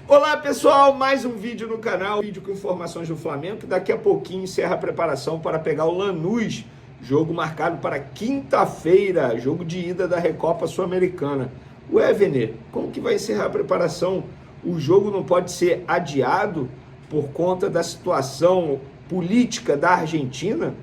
Olá pessoal, mais um vídeo no canal, vídeo com informações do Flamengo, que daqui a pouquinho encerra a preparação para pegar o Lanús, jogo marcado para quinta-feira, jogo de ida da Recopa Sul-Americana. Ué, Vene, como que vai encerrar a preparação? O jogo não pode ser adiado por conta da situação política da Argentina?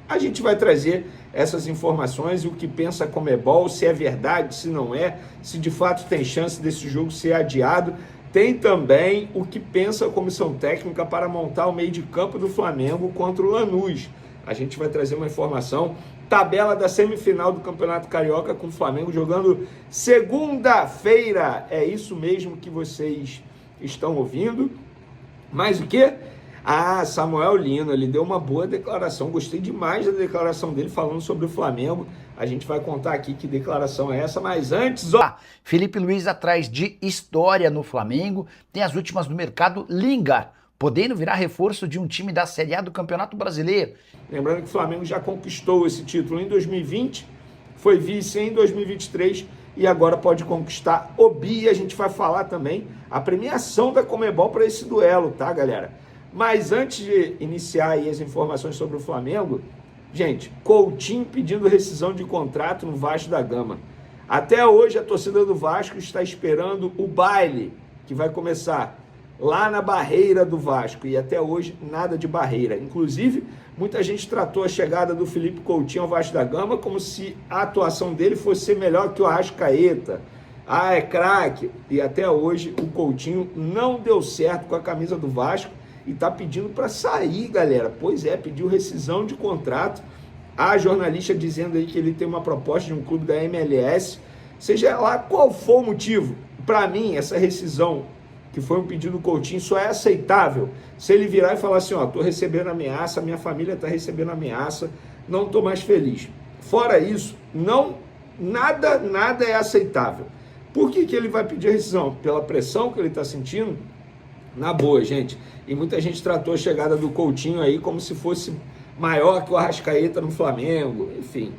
A gente vai trazer essas informações e o que pensa a Conmebol, se é verdade, se não é, se de fato tem chance desse jogo ser adiado. Tem também o que pensa a comissão técnica para montar o meio de campo do Flamengo contra o Lanús. A gente vai trazer uma informação, tabela da semifinal do Campeonato Carioca com o Flamengo jogando segunda-feira. É isso mesmo que vocês estão ouvindo. Mas o quê? Samuel Lino, ele deu uma boa declaração, gostei demais da declaração dele falando sobre o Flamengo. A gente vai contar aqui que declaração é essa, mas antes... Felipe Luiz atrás de história no Flamengo, tem as últimas do mercado, Lingard, podendo virar reforço de um time da Série A do Campeonato Brasileiro. Lembrando que o Flamengo já conquistou esse título em 2020, foi vice em 2023 e agora pode conquistar o bi. A gente vai falar também a premiação da Conmebol para esse duelo, tá, galera? Mas antes de iniciar aí as informações sobre o Flamengo, gente, Coutinho pedindo rescisão de contrato no Vasco da Gama. Até hoje a torcida do Vasco está esperando o baile, que vai começar lá na barreira do Vasco, e até hoje nada de barreira. Inclusive, muita gente tratou a chegada do Felipe Coutinho ao Vasco da Gama como se a atuação dele fosse ser melhor que o Arrascaeta. É craque. E até hoje o Coutinho não deu certo com a camisa do Vasco e tá pedindo para sair, galera. Pois é, pediu rescisão de contrato. Há jornalista dizendo aí que ele tem uma proposta de um clube da MLS. Seja lá qual for o motivo, para mim, essa rescisão, que foi um pedido do Coutinho, só é aceitável se ele virar e falar assim, tô recebendo ameaça, minha família tá recebendo ameaça, não tô mais feliz. Fora isso, nada é aceitável. Por que ele vai pedir rescisão? Pela pressão que ele tá sentindo? Na boa, gente. E muita gente tratou a chegada do Coutinho aí como se fosse maior que o Arrascaeta no Flamengo. Enfim,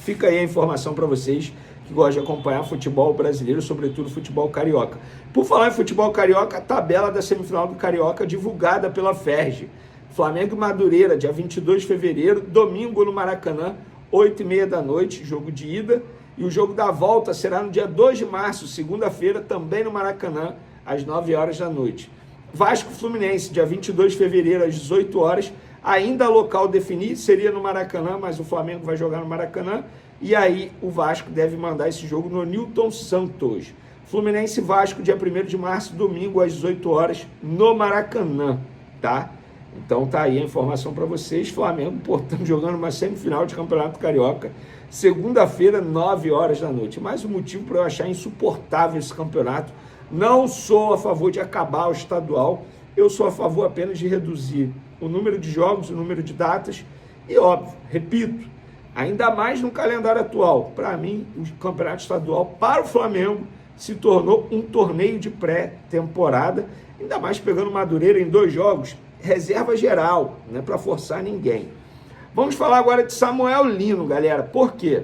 fica aí a informação para vocês que gostam de acompanhar futebol brasileiro, sobretudo futebol carioca. Por falar em futebol carioca, a tabela da semifinal do Carioca divulgada pela Ferge. Flamengo e Madureira, dia 22 de fevereiro, domingo no Maracanã, 8h30 da noite, jogo de ida. E o jogo da volta será no dia 2 de março, segunda-feira, também no Maracanã, às 9 horas da noite. Vasco Fluminense, dia 22 de fevereiro, às 18 horas. Ainda local definir, seria no Maracanã, mas o Flamengo vai jogar no Maracanã. E aí o Vasco deve mandar esse jogo no Newton Santos. Fluminense e Vasco, dia 1º de março, domingo, às 18 horas, no Maracanã, tá? Então tá aí a informação para vocês. Flamengo, portanto, jogando uma semifinal de Campeonato Carioca, segunda-feira, 9 horas da noite. Mais um motivo para eu achar insuportável esse campeonato. Não sou a favor de acabar o estadual, eu sou a favor apenas de reduzir o número de jogos, o número de datas e, óbvio, repito, ainda mais no calendário atual. Para mim, o campeonato estadual para o Flamengo se tornou um torneio de pré-temporada, ainda mais pegando Madureira em 2 jogos, reserva geral, não é para forçar ninguém. Vamos falar agora de Samuel Lino, galera. Por quê?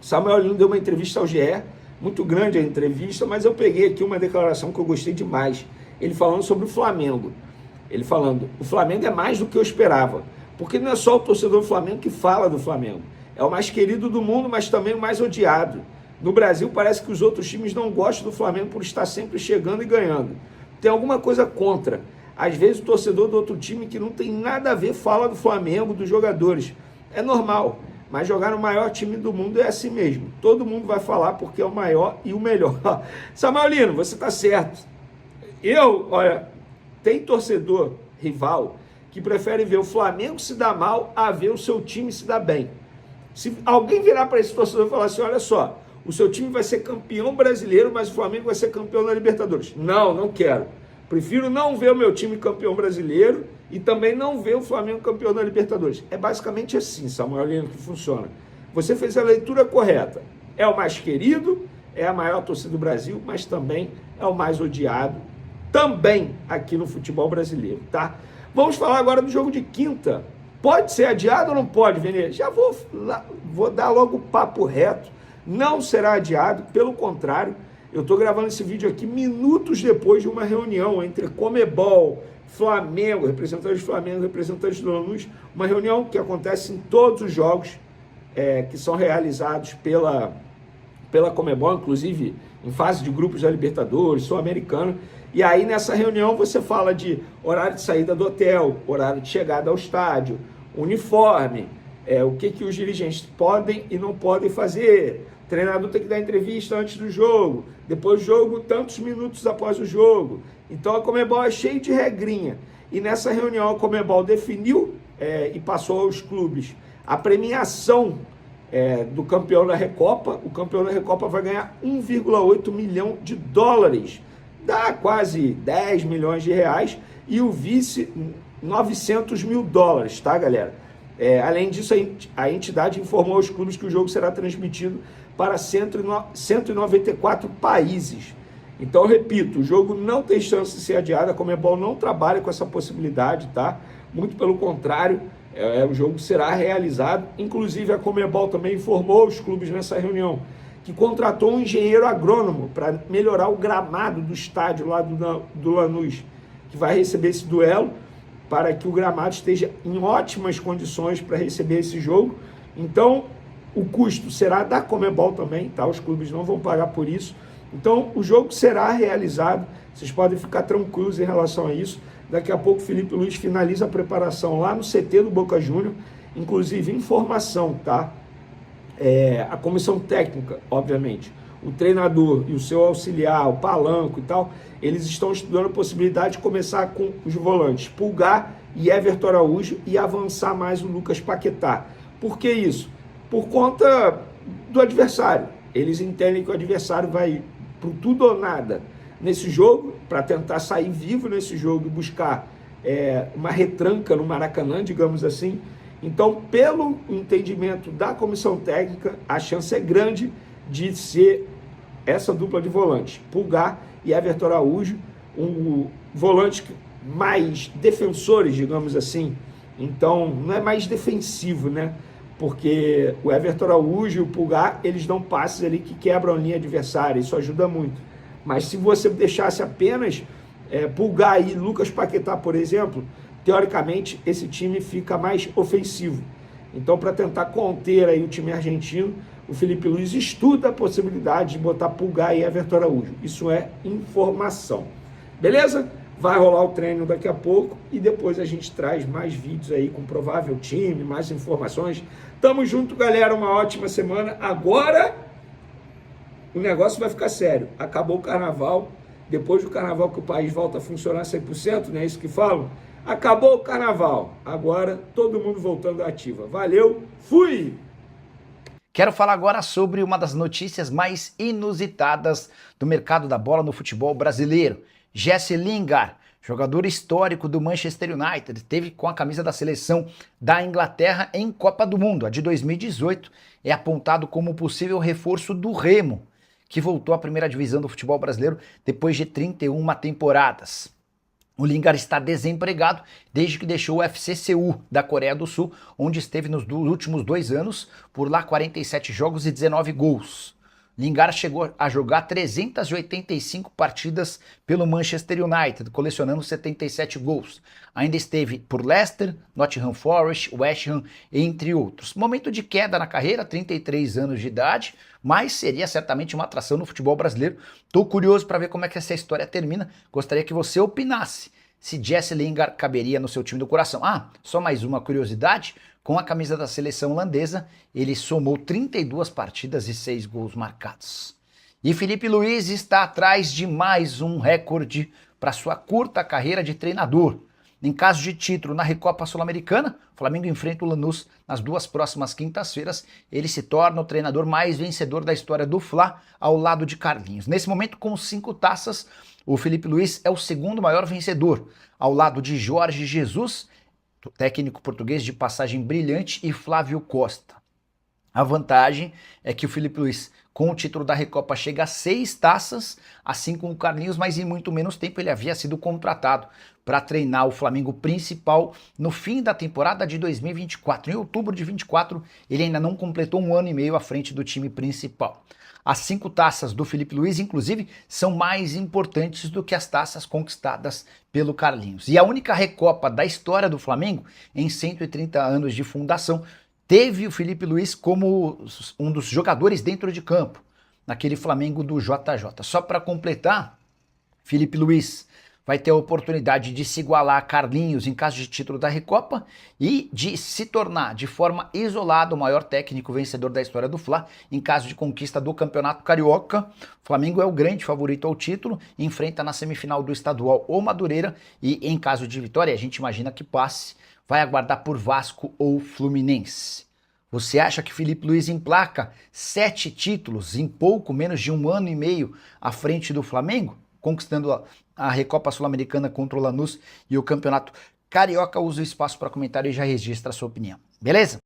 Samuel Lino deu uma entrevista ao GE, muito grande a entrevista, mas eu peguei aqui uma declaração que eu gostei demais. Ele falando sobre o Flamengo. Ele falando, o Flamengo é mais do que eu esperava. Porque não é só o torcedor do Flamengo que fala do Flamengo. É o mais querido do mundo, mas também o mais odiado. No Brasil parece que os outros times não gostam do Flamengo por estar sempre chegando e ganhando. Tem alguma coisa contra. Às vezes o torcedor do outro time que não tem nada a ver fala do Flamengo, dos jogadores. É normal. Mas jogar no maior time do mundo é assim mesmo. Todo mundo vai falar porque é o maior e o melhor. Samuel Lino, você está certo. Olha, tem torcedor rival que prefere ver o Flamengo se dar mal a ver o seu time se dar bem. Se alguém virar para esse torcedor e falar assim, olha só, o seu time vai ser campeão brasileiro, mas o Flamengo vai ser campeão da Libertadores. Não quero. Prefiro não ver o meu time campeão brasileiro e também não ver o Flamengo campeão da Libertadores. É basicamente assim, Samuel Lino, que funciona. Você fez a leitura correta. É o mais querido, é a maior torcida do Brasil, mas também é o mais odiado, também aqui no futebol brasileiro, tá? Vamos falar agora do jogo de quinta. Pode ser adiado ou não pode, Vene? Já vou dar logo o papo reto. Não será adiado, pelo contrário, Eu estou gravando esse vídeo aqui minutos depois de uma reunião entre Conmebol, Flamengo, representantes do Flamengo, representantes do Lanús, uma reunião que acontece em todos os jogos que são realizados pela Conmebol, inclusive em fase de grupos da Libertadores, Sul-Americano. E aí nessa reunião você fala de horário de saída do hotel, horário de chegada ao estádio, uniforme, o que os dirigentes podem e não podem fazer. O treinador tem que dar entrevista antes do jogo, depois do jogo, tantos minutos após o jogo. Então a Conmebol é cheia de regrinha. E nessa reunião a Conmebol definiu e passou aos clubes a premiação do campeão da Recopa. O campeão da Recopa vai ganhar 1,8 milhão de dólares, dá quase 10 milhões de reais, e o vice 900 mil dólares, tá, galera? Além disso, a entidade informou aos clubes que o jogo será transmitido para 194 países. Então, repito, o jogo não tem chance de ser adiado, a Conmebol não trabalha com essa possibilidade, tá? Muito pelo contrário, o jogo será realizado. Inclusive, a Conmebol também informou os clubes nessa reunião que contratou um engenheiro agrônomo para melhorar o gramado do estádio lá do Lanús, que vai receber esse duelo, para que o gramado esteja em ótimas condições para receber esse jogo. Então, o custo será da Conmebol também, tá? Os clubes não vão pagar por isso. Então, o jogo será realizado, vocês podem ficar tranquilos em relação a isso. Daqui a pouco o Felipe Luiz finaliza a preparação lá no CT do Boca Júnior, inclusive informação, tá? A comissão técnica, obviamente, o treinador e o seu auxiliar, o Palanco e tal, eles estão estudando a possibilidade de começar com os volantes Pulgar e Everton Araújo e avançar mais o Lucas Paquetá. Por que isso? Por conta do adversário. Eles entendem que o adversário vai pro tudo ou nada nesse jogo, para tentar sair vivo nesse jogo e buscar uma retranca no Maracanã, digamos assim. Então, pelo entendimento da comissão técnica, a chance é grande de ser essa dupla de volantes, Pulgar e Everton Araújo, volantes mais defensores, digamos assim. Então, não é mais defensivo, né? Porque o Everton Araújo e o Pulgar, eles dão passes ali que quebram a linha adversária, isso ajuda muito. Mas se você deixasse apenas Pulgar e Lucas Paquetá, por exemplo, teoricamente esse time fica mais ofensivo. Então, para tentar conter aí o time argentino, o Felipe Luiz estuda a possibilidade de botar Pulgar e Everton Araújo. Isso é informação. Beleza? Vai rolar o treino daqui a pouco e depois a gente traz mais vídeos aí com o provável time, mais informações. Tamo junto, galera. Uma ótima semana. Agora o negócio vai ficar sério. Acabou o carnaval. Depois do carnaval que o país volta a funcionar 100%, não é isso que falam? Acabou o carnaval. Agora todo mundo voltando à ativa. Valeu, fui! Quero falar agora sobre uma das notícias mais inusitadas do mercado da bola no futebol brasileiro. Jesse Lingard, jogador histórico do Manchester United, esteve com a camisa da seleção da Inglaterra em Copa do Mundo. A de 2018 é apontado como possível reforço do Remo, que voltou à primeira divisão do futebol brasileiro depois de 31 temporadas. O Lingard está desempregado desde que deixou o FC Seul da Coreia do Sul, onde esteve nos últimos 2 anos, por lá 47 jogos e 19 gols. Lingard chegou a jogar 385 partidas pelo Manchester United, colecionando 77 gols. Ainda esteve por Leicester, Nottingham Forest, West Ham, entre outros. Momento de queda na carreira, 33 anos de idade, mas seria certamente uma atração no futebol brasileiro. Estou curioso para ver como é que essa história termina. Gostaria que você opinasse se Jesse Lingard caberia no seu time do coração. Só mais uma curiosidade. Com a camisa da seleção holandesa, ele somou 32 partidas e 6 gols marcados. E Felipe Luiz está atrás de mais um recorde para sua curta carreira de treinador. Em caso de título na Recopa Sul-Americana, o Flamengo enfrenta o Lanús nas 2 próximas quintas-feiras. Ele se torna o treinador mais vencedor da história do Fla, ao lado de Carlinhos. Nesse momento, com 5 taças, o Felipe Luiz é o segundo maior vencedor, ao lado de Jorge Jesus, técnico português de passagem brilhante, e Flávio Costa. A vantagem é que o Felipe Luiz, com o título da Recopa, chega a 6 taças, assim como o Carlinhos, mas em muito menos tempo ele havia sido contratado para treinar o Flamengo principal no fim da temporada de 2024. Em outubro de 2024, ele ainda não completou 1 ano e meio à frente do time principal. As 5 taças do Felipe Luiz, inclusive, são mais importantes do que as taças conquistadas pelo Carlinhos. E a única Recopa da história do Flamengo, em 130 anos de fundação, teve o Felipe Luiz como um dos jogadores dentro de campo, naquele Flamengo do JJ. Só para completar, Felipe Luiz vai ter a oportunidade de se igualar a Carlinhos em caso de título da Recopa e de se tornar de forma isolada o maior técnico vencedor da história do Fla em caso de conquista do Campeonato Carioca. O Flamengo é o grande favorito ao título, enfrenta na semifinal do Estadual ou Madureira e em caso de vitória, a gente imagina que passe, vai aguardar por Vasco ou Fluminense. Você acha que Felipe Luiz emplaca 7 títulos em pouco menos de 1 ano e meio à frente do Flamengo, conquistando a Recopa Sul-Americana contra o Lanús e o Campeonato Carioca? Usa o espaço para comentário e já registra a sua opinião. Beleza?